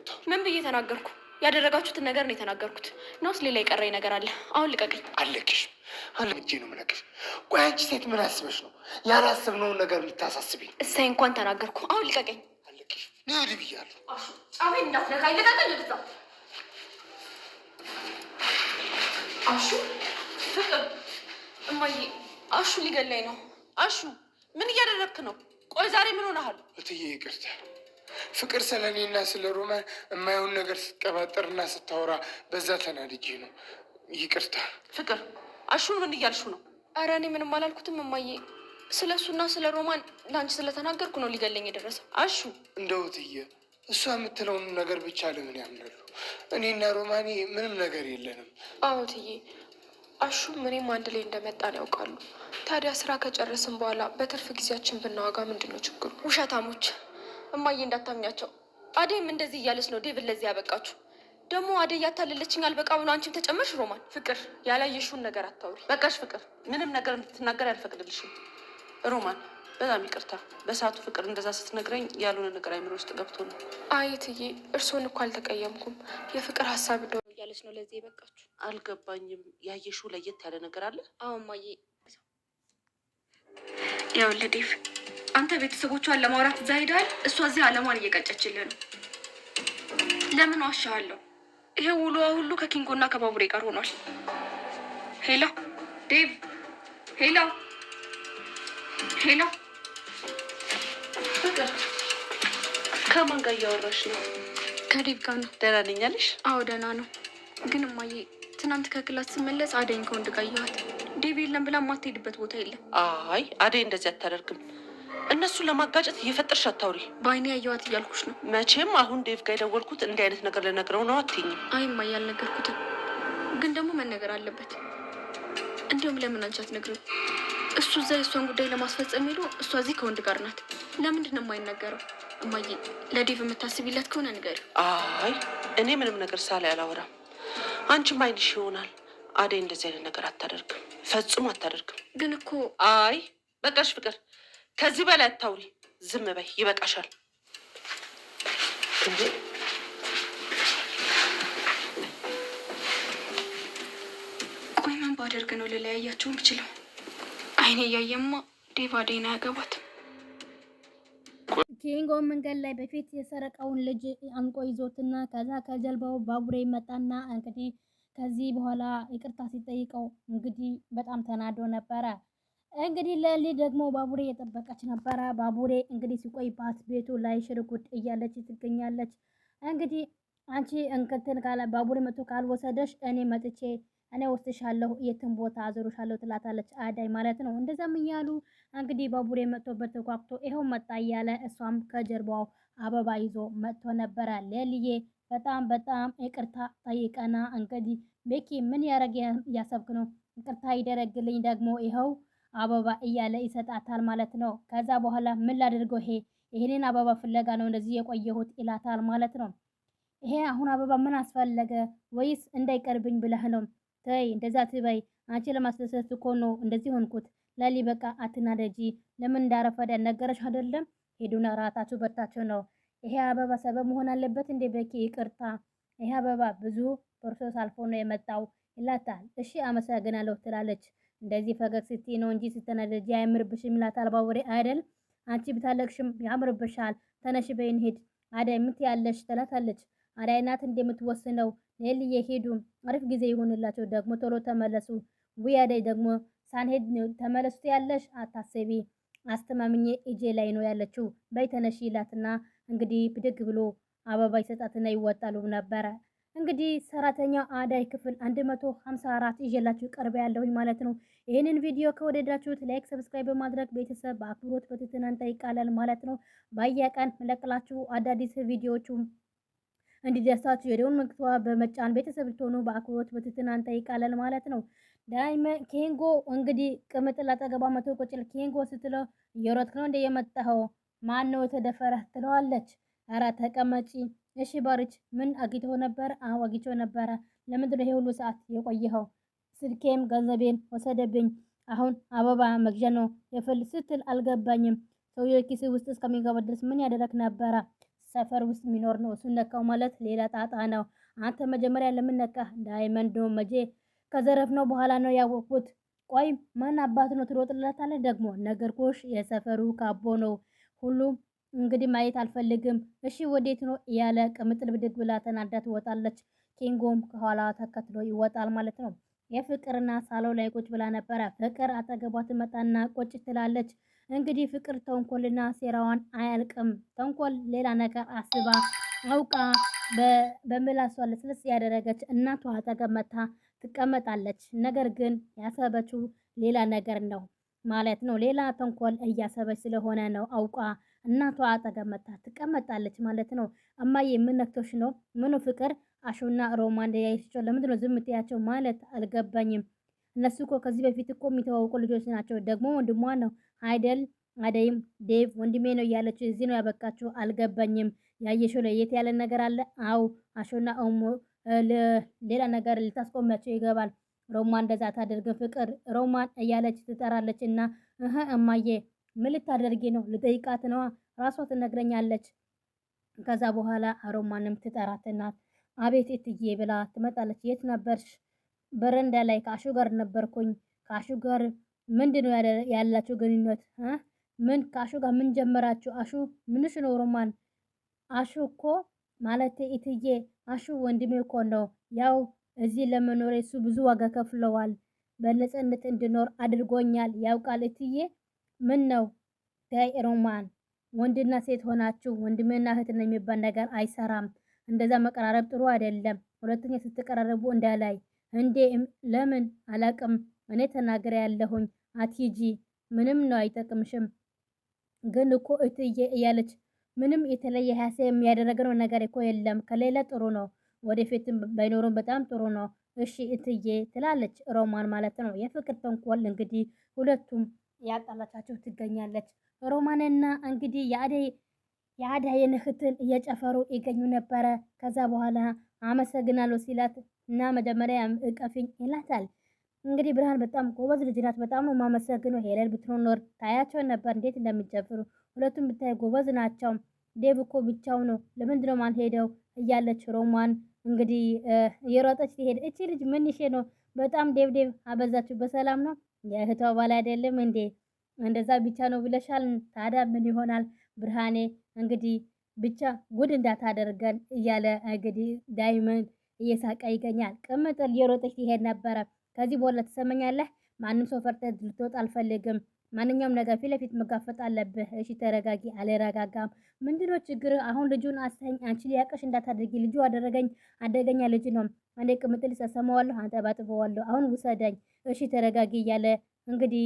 የምታወሪው? ምን ብዬ ተናገርኩ? ያደረጋችሁትን ነገር ነው የተናገርኩት። ነውስ ሌላ የቀረኝ ነገር አለ? አሁን ልቀቀኝ። አለቅሽ አለቅጄ ነው የምለቅሽ። ቆይ አንቺ ሴት ምን አስበሽ ነው ያላሰብነውን ነገር የምታሳስቢኝ? እሰይ እንኳን ተናገርኩ። አሁን ልቀቀኝ። አለቅሽ ንድ ብያለሁ። ጫሜን እንዳትነካኝ። ልቀቀኝ። ልትዛ አሹ ፍቅር እማዬ፣ አሹ ሊገላኝ ነው። አሹ ምን እያደረግክ ነው? ቆይ ዛሬ ምን ሆነሃል? እትዬ ይቅርታ። ፍቅር ስለ እኔና ስለ ሮማን የማየውን ነገር ስትቀባጠርና ስታወራ በዛ ተናድጄ ነው። ይቅርታ። ፍቅር አሹን ምን እያልሹ ነው? ኧረ እኔ ምንም አላልኩትም እማዬ። ስለ እሱና ስለ ሮማን ለአንቺ ስለተናገርኩ ነው ሊገለኝ የደረሰው። አሹ እንደው እትዬ እሷ የምትለውን ነገር ብቻ ለምን ያምናሉ? እኔና ሮማኔ ምንም ነገር የለንም። አዎ እትዬ፣ አሹም እኔም አንድ ላይ እንደመጣን ያውቃሉ። ታዲያ ስራ ከጨረስን በኋላ በትርፍ ጊዜያችን ብናዋጋ ምንድን ነው ችግሩ? ውሸታሞች! እማዬ እንዳታምኛቸው። አደይም እንደዚህ እያለች ነው ዴቭን ለዚህ ያበቃችሁ። ደግሞ አደይ ያታለለችኝ አልበቃ ብሎ አንቺም ተጨመርሽ። ሮማን ፍቅር ያላየሽውን ነገር አታውሪ። በቃሽ ፍቅር፣ ምንም ነገር እንድትናገር አልፈቅድልሽም። ሮማን በጣም ይቅርታ። በሰዓቱ ፍቅር እንደዛ ስትነግረኝ ያልሆነ ነገር አይምሮ ውስጥ ገብቶ ነው። አይ እትዬ፣ እርስዎን እኮ አልተቀየምኩም። የፍቅር ሀሳብ እንደሆነ እያለች ነው ለዚህ የበቃችሁ። አልገባኝም። ያየሽው ለየት ያለ ነገር አለ? አዎ እማዬ። ይኸውልህ ዴቭ፣ አንተ ቤተሰቦቿን ለማውራት እዛ ሄደሃል። እሷ እዚህ አለሟን እየቀጨችልህ ነው። ለምን ዋሻሃለሁ? ይሄ ውሎዋ ሁሉ ከኪንጎና ከባቡሬ ጋር ሆኗል። ሄሎ ዴቭ፣ ሄሎ ሄሎ። ፍቅር ከማን ጋር እያወራሽ ነው? ከዴቭ ጋር ነው። ደህና ነኝ አለሽ? አዎ ደህና ነው። ግን እማዬ ትናንት ከክላስ ስመለስ አደይን ከወንድ ጋር እያዋት። ዴቭ የለም ብላ የማትሄድበት ቦታ የለም። አይ አደይ እንደዚህ አታደርግም። እነሱን ለማጋጨት እየፈጠርሽ አታውሪ። በአይኔ ያየዋት እያልኩሽ ነው። መቼም አሁን ዴቭ ጋር የደወልኩት እንዲህ አይነት ነገር ልነግረው ነው አትይኝም? አይ እማዬ አልነገርኩትም፣ ግን ደግሞ መነገር አለበት። እንዲሁም ለምን አንቺ አትነግሪው? እሱ እዛ የእሷን ጉዳይ ለማስፈጸም ሄዶ እሷ እዚህ ከወንድ ጋር ናት። ለምንድን ነው የማይነገረው? እማዬ ለዴቭ የምታስቢለት ከሆነ ንገሪው። አይ እኔ ምንም ነገር ሳላይ አላወራም። አንቺም አይንሽ ይሆናል። አደይ እንደዚህ አይነት ነገር አታደርግም፣ ፈጽሞ አታደርግም። ግን እኮ አይ በቃሽ ፍቅር፣ ከዚህ በላይ አታውሪ። ዝም በይ፣ ይበቃሻል። እንዴ ቆይ ምን ባደርግ ነው ልለያያቸው የምችለው? አይኔ እያየማ ዴቭ አደይን አያገባትም። ኪንጎ መንገድ ላይ በፊት የሰረቀውን ልጅ አንቆ ይዞትና ከዛ ከጀልባው ባቡሬ መጣና እንግዲህ ከዚህ በኋላ ይቅርታ ሲጠይቀው እንግዲህ በጣም ተናዶ ነበረ። እንግዲህ ለሊ ደግሞ ባቡሬ የጠበቀች ነበረ። ባቡሬ እንግዲህ ሲቆይባት ቤቱ ላይ ሽርጉድ እያለች ትገኛለች። እንግዲህ አንቺ እንክትን ካለ ባቡሬ መጥቶ ካልወሰደሽ እኔ መጥቼ እኔ ወስድሻለሁ፣ የትን ቦታ አዞርሻለሁ ትላታለች አዳይ ማለት ነው። እንደዛም እያሉ እንግዲህ ባቡሬ መጥቶበት ተኳክቶ ይኸው መጣ እያለ እሷም ከጀርባው አበባ ይዞ መጥቶ ነበረ። ሌሊዬ በጣም ይቅርታ ጠይቀና እንግዲህ ቤኪ ምን ያረግ እያሰብክ ነው? ይቅርታ ይደረግልኝ ደግሞ ይኸው አበባ እያለ ይሰጣታል ማለት ነው። ከዛ በኋላ ምን ላድርገው ይሄንን አበባ ፍለጋ ነው እንደዚህ የቆየሁት ይላታል ማለት ነው። ይሄ አሁን አበባ ምን አስፈለገ? ወይስ እንዳይቀርብኝ ብለህ ነው? ተይ እንደዛ ትበይ፣ አንቺ ለማስደሰት እኮ ነው እንደዚህ ሆንኩት። ለሊ በቃ አትናደጂ። ለምን እንዳረፈደ ነገረሽ አይደለም? ሄዱና ራታችሁ በርታችሁ ነው። ይሄ አበባ ሰበብ መሆን አለበት እንዴ? በቂ ይቅርታ፣ ይሄ አበባ ብዙ ፕሮሰስ አልፎ ነው የመጣው ይላታል። እሺ አመሰግናለሁ ትላለች። እንደዚህ ፈገግ ስትይ ነው እንጂ ስትናደጂ አያምርብሽም ይላታል ባቡሬ። አይደል አንቺ ብታለቅሽም ያምርብሻል። ተነሽ በይ እንሂድ አዳይ ምት ያለሽ ትላታለች። አዳይ ናት እንደምትወስነው። ሌሊዬ ሄዱ፣ አሪፍ ጊዜ ይሁንላቸው፣ ደግሞ ቶሎ ተመለሱ። ውይ አዳይ ደግሞ ሳንሄድ ተመለሱ ያለሽ አታስቢ፣ አስተማምኜ እጄ ላይ ነው ያለችው። በይ ተነሽ ይላትና እንግዲህ ብድግ ብሎ አበባ ይሰጣትና ይወጣሉ ነበረ። እንግዲህ ሰራተኛ አዳይ ክፍል 154 ይዤላችሁ ቀርበ ያለሁኝ ማለት ነው። ይህንን ቪዲዮ ከወደዳችሁት ላይክ፣ ሰብስክራይብ በማድረግ ቤተሰብ በአክብሮት በትህትና እንጠይቃለን ማለት ነው። በየቀን መለቅላችሁ አዳዲስ ቪዲዮዎቹ እንዲደርሳችሁ የደወል ምልክቱን በመጫን ቤተሰብ ልትሆኑ በአክብሮት በትህትና እንጠይቃለን ማለት ነው። ዳይመንድ ኪንጎ እንግዲህ ቅምጥል አጠገቧ መቶ ቁጭል ኪንጎ ስትለው እየሮጥክ ነው እንደ የመጣኸው? ማን ነው የተደፈረህ? ትለዋለች። ኧረ ተቀመጪ። እሺ ባርች ምን አግኝተው ነበር? አዎ አግኝቼው ነበረ። ለምንድን ነው ይሄ ሁሉ ሰዓት የቆየኸው? ስልኬም ገንዘቤን ወሰደብኝ። አሁን አበባ መግዣ ነው የፍል ስትል አልገባኝም። ሰውዬው ኪስ ውስጥ እስከሚገባ ድረስ ምን ያደረግ ነበረ? ሰፈር ውስጥ የሚኖር ነው። እሱን ነካው ማለት ሌላ ጣጣ ነው። አንተ መጀመሪያ ለምን ነካህ? ዳይመንድ ነው መቼ ከዘረፍነው በኋላ ነው ያወቅኩት። ቆይ ማን አባት ነው ትሮጥለታለህ? ደግሞ ነገርኩሽ፣ የሰፈሩ ካቦ ነው። ሁሉም እንግዲህ ማየት አልፈልግም። እሺ ወዴት ነው እያለ ቅምጥል ብድግ ብላ ተናዳ ትወጣለች። ኪንጎም ከኋላ ተከትሎ ይወጣል ማለት ነው። የፍቅርና ሳሎን ላይ ቁጭ ብላ ነበረ። ፍቅር አጠገቧ ትመጣና ቁጭ ትላለች። እንግዲህ ፍቅር ተንኮልና ሴራዋን አያልቅም። ተንኮል ሌላ ነገር አስባ አውቃ በምላሷ ልስልስ ያደረገች እናቷ አጠገብ መታ ትቀመጣለች። ነገር ግን ያሰበችው ሌላ ነገር ነው ማለት ነው። ሌላ ተንኮል እያሰበች ስለሆነ ነው አውቃ እናቷ አጠገብ መታ ትቀመጣለች ማለት ነው። እማዬ ምን ነክቶሽ ነው? ምኑ ፍቅር አሹና ሮማን እንደያይቸው ለምንድን ነው ዝም ትያቸው? ማለት አልገባኝም። እነሱ እኮ ከዚህ በፊት እኮ የሚተዋወቁ ልጆች ናቸው። ደግሞ ወንድሟ ነው አይደል? አደይም ዴቭ ወንድሜ ነው እያለችው እዚህ ነው ያበቃችሁ? አልገባኝም። ያየሽው ለየት ያለ ነገር አለ? አው አሹና ኦሞ ሌላ ነገር ልታስቆማቸው ይገባል። ሮማን እንደዛ ታደርግን ፍቅር ሮማን እያለች ትጠራለች። እና እማዬ ምን ልታደርጊ ነው? ልጠይቃት ነዋ፣ ራሷ ትነግረኛለች። ከዛ በኋላ ሮማንም ትጠራትና አቤት እትዬ ብላ ትመጣለች። የት ነበርሽ? በረንዳ ላይ ከአሹ ጋር ነበርኩኝ። ከአሹ ጋር ምንድነው ያላችሁ ግንኙነት? ምን ከአሹ ጋር ምን ጀመራችሁ? አሹ ምንሽ ነው? ሮማን አሹ እኮ ማለት እትዬ አሹ ወንድሜ እኮ ነው። ያው እዚህ ለመኖር እሱ ብዙ ዋጋ ከፍለዋል። በነፃነት እንድኖር አድርጎኛል። ያውቃል እትዬ። ምን ነው ተይ ሮማን፣ ወንድና ሴት ሆናችሁ ወንድሜና እህት ነው የሚባል ነገር አይሰራም። እንደዛ መቀራረብ ጥሩ አይደለም። ሁለተኛ ስትቀራረቡ እንዳላይ እንዴ። ለምን አላቅም። እኔ ተናገረ ያለሁኝ አትሂጂ። ምንም ነው አይጠቅምሽም። ግን እኮ እትዬ እያለች ምንም የተለየ ሀሳብ የሚያደረግነው ነገር እኮ የለም። ከሌላ ጥሩ ነው። ወደፊትም ባይኖሩም በጣም ጥሩ ነው። እሺ እትዬ ትላለች ሮማን ማለት ነው። የፍቅር ተንኮል እንግዲህ ሁለቱም ያጣላቻቸው ትገኛለች። ሮማንና እንግዲህ የአደይን እህትን እየጨፈሩ ይገኙ ነበረ። ከዛ በኋላ አመሰግናለሁ ሲላት እና መጀመሪያ እቀፊኝ ይላታል። እንግዲህ ብርሃን በጣም ጎበዝ ልጅ ናት። በጣም ነው የማመሰግነው። ሄለን ብትኖር ታያቸው ነበር እንዴት እንደሚጨፍሩ። ሁለቱም ብታይ ጎበዝ ናቸው። ዴቭ እኮ ብቻው ነው፣ ለምንድነው ማንሄደው እያለች ሮማን እንግዲህ እየሮጠች ትሄድ። እቺ ልጅ ምን ይሄ ነው? በጣም ዴቭ አበዛችሁ። በሰላም ነው? የእህቷ ባል አይደለም እንዴ? እንደዛ ብቻ ነው ብለሻል። ታዲያ ምን ይሆናል? ብርሃኔ እንግዲህ ብቻ ጉድ እንዳታደርገን እያለ እንግዲህ ዳይመንድ እየሳቀ ይገኛል። ቅምጥል እየሮጠች ትሄድ ነበረ። ከዚህ በኋላ ትሰመኛለህ? ማንም ሰው ፈርተህ ልትወጣ አልፈልግም። ማንኛውም ነገር ፊት ለፊት መጋፈጥ አለብህ። እሺ ተረጋጊ። አልረጋጋም። ምንድነው ችግር? አሁን ልጁን አስተኝ። አንቺ ሊያቀሽ እንዳታደርጊ። ልጁ አደገኛ ልጅ ነው። አንዴ ቅምጥል ሰሰማዋለሁ፣ አንተ ባጥበዋለሁ። አሁን ውሰደኝ። እሺ ተረጋጊ እያለ እንግዲህ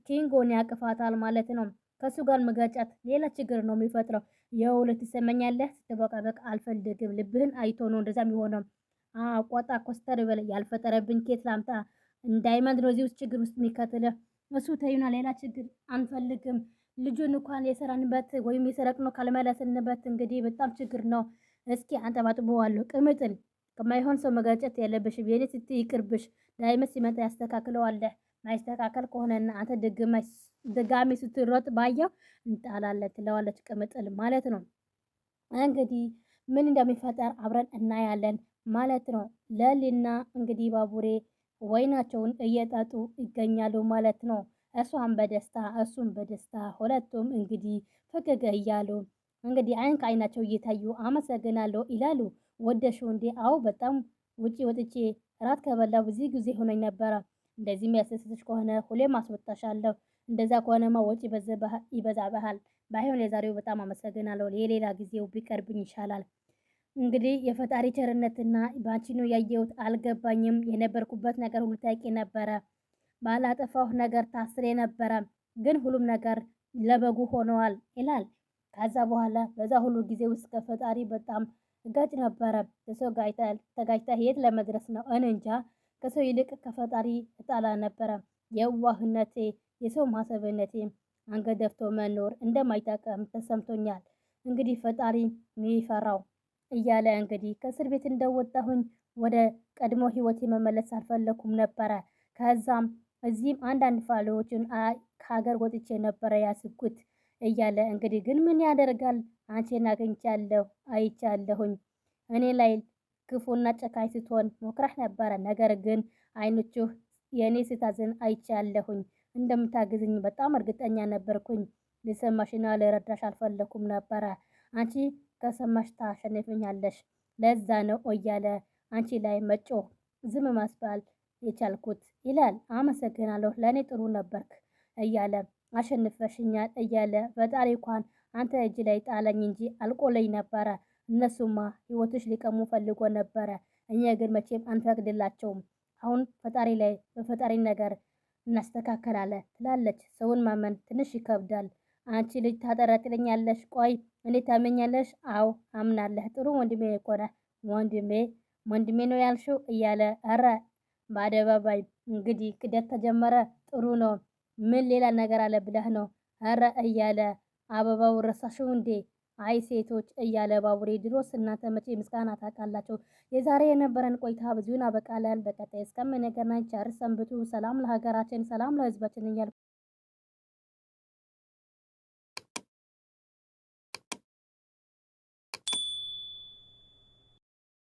ኪንጎን ያቅፋታል ማለት ነው። ከሱ ጋር መጋጫት ሌላ ችግር ነው የሚፈጥረው። የውለት ትሰመኛለህ? ስትበቃበቅ አልፈልግም። ልብህን አይቶ ነው እንደዛ የሚሆነው። ቆጣ ኮስተር በለ። ያልፈጠረብኝ ኬት ላምጣ? ዳይመንድ ነው እዚህ ውስጥ ችግር ውስጥ የሚከትልህ። እሱ ተዩና ሌላ ችግር አንፈልግም። ልጁን እንኳን የሰራንበት ወይም የሰረቅነው ካልመለስንበት እንግዲህ በጣም ችግር ነው። እስኪ አንጠባጥበዋለሁ። ቅምጥል ከማይሆን ሰው መጋጨት የለብሽም። የኔ ስትይ ይቅርብሽ። ዳይመንድ ሲመጣ ያስተካክለዋለህ። ማይስተካከል ከሆነና አንተ ድጋሚ ስትሮጥ ባየው እንጣላለን ትለዋለች ቅምጥል ማለት ነው። እንግዲህ ምን እንደሚፈጠር አብረን እናያለን ማለት ነው። ለሊና እንግዲህ ባቡሬ ወይናቸውን እየጠጡ ይገኛሉ ማለት ነው። እሷም በደስታ እሱም በደስታ ሁለቱም እንግዲህ ፈገግ እያሉ እንግዲህ አይን ከአይናቸው እየታዩ አመሰግናለሁ ይላሉ። ወደሽው እንዴ? አዎ በጣም ውጪ ወጥቼ ራት ከበላው ብዙ ጊዜ ሆኖኝ ነበረ። እንደዚህ የሚያስደስትሽ ከሆነ ሁሌም አስወጣሻለሁ። እንደዛ ከሆነማ ወጪ ይበዛብሃል። ባይሆን የዛሬው በጣም አመሰግናለሁ። የሌላ ጊዜው ቢቀርብኝ ይሻላል። እንግዲህ የፈጣሪ ቸርነትና ባንቺ ነው ያየሁት። አልገባኝም። የነበርኩበት ነገር ሁሉ ታውቂ ነበረ። ባላጠፋሁ ነገር ታስሬ ነበረ። ግን ሁሉም ነገር ለበጉ ሆነዋል ይላል። ከዛ በኋላ በዛ ሁሉ ጊዜ ውስጥ ከፈጣሪ በጣም እጋጭ ነበረ። ከሰው ተጋጭታ የት ለመድረስ ነው? እኔ እንጃ። ከሰው ይልቅ ከፈጣሪ እጣላ ነበረ። የዋህነቴ የሰው ማሰብነቴ አንገት ደፍቶ መኖር እንደማይጠቅም ተሰምቶኛል። እንግዲህ ፈጣሪ የሚፈራው እያለ እንግዲህ ከእስር ቤት እንደወጣሁኝ ወደ ቀድሞ ህይወቴ መመለስ አልፈለኩም ነበረ። ከዛም እዚህም አንዳንድ ፋሎዎችን ከሀገር ወጥቼ ነበረ ያስብኩት እያለ እንግዲህ ግን ምን ያደርጋል አንቺን አግኝቻለሁ አይቻለሁኝ። እኔ ላይ ክፉና ጨካኝ ስትሆን ሞክረህ ነበረ። ነገር ግን አይኖችህ የእኔ ስታዝን አይቻለሁኝ። እንደምታግዝኝ በጣም እርግጠኛ ነበርኩኝ። ልሰማሽና ልረዳሽ አልፈለኩም ነበረ። አንቺ ከሰማሽ ታሸንፍኛለሽ። ለዛ ነው እያለ አንቺ ላይ መጮህ ዝም ማስባል የቻልኩት ይላል። አመሰግናለሁ፣ ለእኔ ጥሩ ነበርክ እያለ አሸንፈሽኛል እያለ ፈጣሪ እንኳን አንተ እጅ ላይ ጣለኝ እንጂ አልቆለኝ ነበረ። እነሱማ ህይወትሽ ሊቀሙ ፈልጎ ነበረ። እኛ ግን መቼም አንፈቅድላቸውም። አሁን ፈጣሪ ላይ በፈጣሪ ነገር እናስተካከላለን ትላለች። ሰውን ማመን ትንሽ ይከብዳል። አንቺ ልጅ ታጠራጥረኛለሽ? ቆይ እኔ ታመኛለሽ? አዎ አምናለህ። ጥሩ ወንድሜ እኮ ነህ። ወንድሜ ነው ያልሽው እያለ ኧረ በአደባባይ እንግዲህ ክደት ተጀመረ። ጥሩ ነው። ምን ሌላ ነገር አለ ብለህ ነው? ኧረ እያለ አበባው ረሳሽው እንዴ? አይ ሴቶች እያለ ባቡሬ ድሮስ እናንተ መቼ ምስጋና ታውቃላችሁ። የዛሬ የነበረን ቆይታ ብዙን አበቃለን። በቀጣይ እስከምንገናኝ ቸር ሰንብቱ። ሰላም ለሀገራችን፣ ሰላም ለሕዝባችን እያልኩ